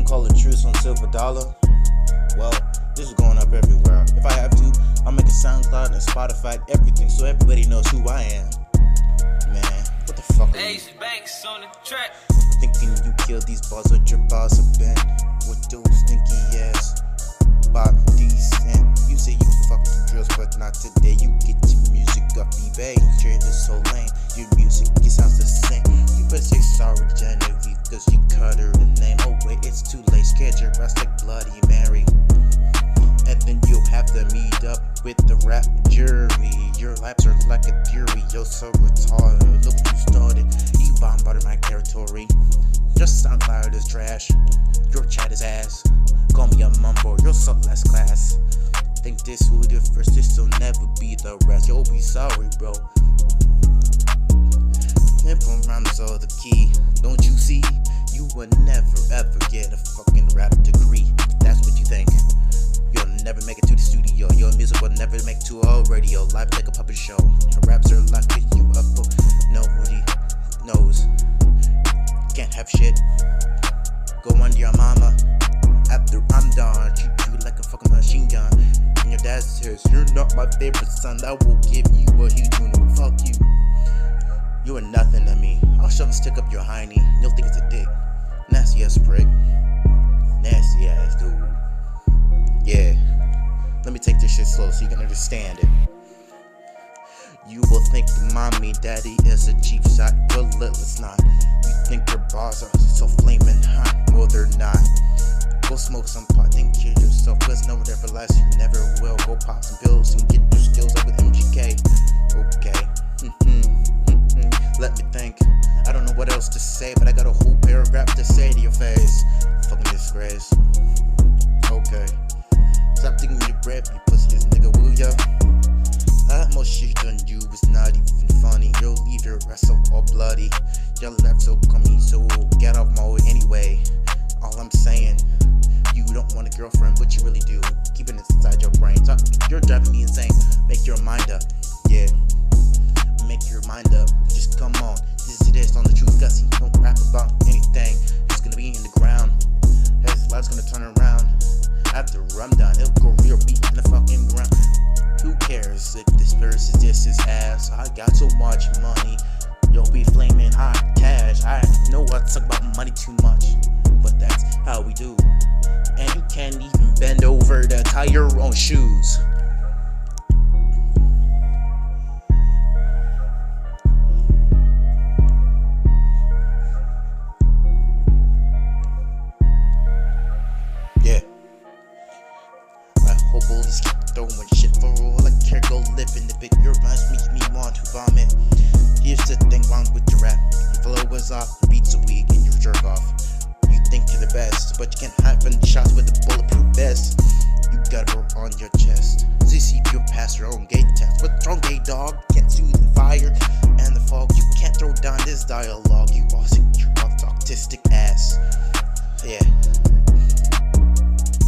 call a truce on Silver Dollar? Well, this is going up everywhere. If I have to, I'll make a SoundCloud and a Spotify, everything, so everybody knows who I am. Man, what the fuck are you? Banks on the track. Thinking you killed these balls, but your balls have been with those stinky ass bodies. And you say you fuck the drills, but not today. You get your music off eBay. Trade is so lame. Your music, it sounds the same. You better say sorry, Genevieve, cause you cut her the name. Oh wait, it's too late. Scared your ass like Bloody Mary. And then you'll have to meet up with the rap jury. Your laps are like a theory. You're so retarded. Look what you started. You bombarded my territory. Your SoundCloud is trash. Your chat is ass. Call me a mumbo. You're so last class. Think this will be the first. This will never be the rest. You'll be sorry, bro. Simple rhymes are the key. Don't you see? You will never ever get a fucking rap degree. That's what you think. You'll never make it to the studio. Your music will never make it to a radio. Live like a puppet show. Your raps are locking you up. Nobody knows. Can't have shit. Go under your mama. After I'm done, treat you like a fucking machine gun. And your dad says, you're not my favorite son. I will give you a huge union. Fuck you. You are nothing to me. I'll shove a stick up your hiney. You'll think it's a dick. Nasty ass prick. Nasty ass dude. Yeah. Let me take this shit slow so you can understand it. You will think mommy daddy is a cheap shot, but let's not. You think your bars are so flaming hot, well they're not. Go smoke some pot and kill yourself, cause no one ever lasts, you never will. Go pop some pills and get your skills up with MGK. Okay. Let me think. I don't know what else to say, but I got a whole paragraph to say to your face. Fucking disgrace. Okay. Stop thinking your breath, you pussy-ass nigga, will ya? That most shit done you is not even funny. You'll leave your ass so all bloody. Your left so crummy, so get off my way anyway. All I'm saying, you don't want a girlfriend, but you really do. Keep it inside your brain. You're driving me insane. Make your mind up, yeah. Make your mind up. Just come on. This is this on the truth, gutsy. Don't rap about anything. It's gonna be in the ground. His life's gonna turn around. After I'm done, it'll go real beat in the fucking ground. Who cares if this verse is just his ass? I got so much money. You'll be flaming hot cash. I know I talk about money too much, but that's how we do. And you can't even bend over to tie your own shoes. Yeah. I hope all these keep throwing shit for all I care. Go live in the bit. Your rhymes make me want to vomit. Here's the thing wrong with your rap. Your flow is off, beats are weak, and you jerk off. You think you're the best, but you can't hide from the shots with a bulletproof vest. You got a rope on your chest. CC, you'll pass your own gate test. What's wrong, gay dog? Can't see the fire and the fog. You can't throw down this dialogue. You all sick, your autistic ass. Yeah.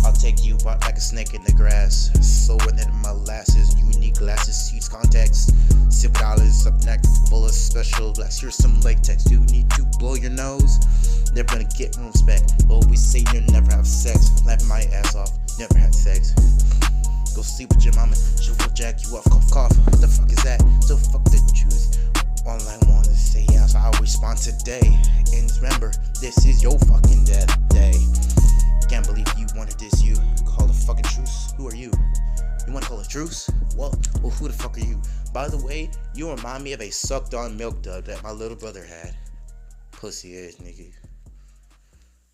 I'll take you out like a snake in the grass. Slower than molasses, unique glasses, seeds, contacts. $6 up next, full of special blast. Here's some latex. You need to blow your nose. Never gonna get room spec. Always say you never have sex. Laugh my ass off. Never had sex. Go sleep with your mama. She will jack you off. Cough, cough. What the fuck is that? So fuck the truth. All I wanna say is I'll respond today. And remember, this is your fucking death day. Can't believe you wanted this. You call a fucking truce. Who are you? You wanna call a truce? Well, who the fuck are you? By the way, you remind me of a sucked on milk dud that my little brother had. Pussy ass nigga.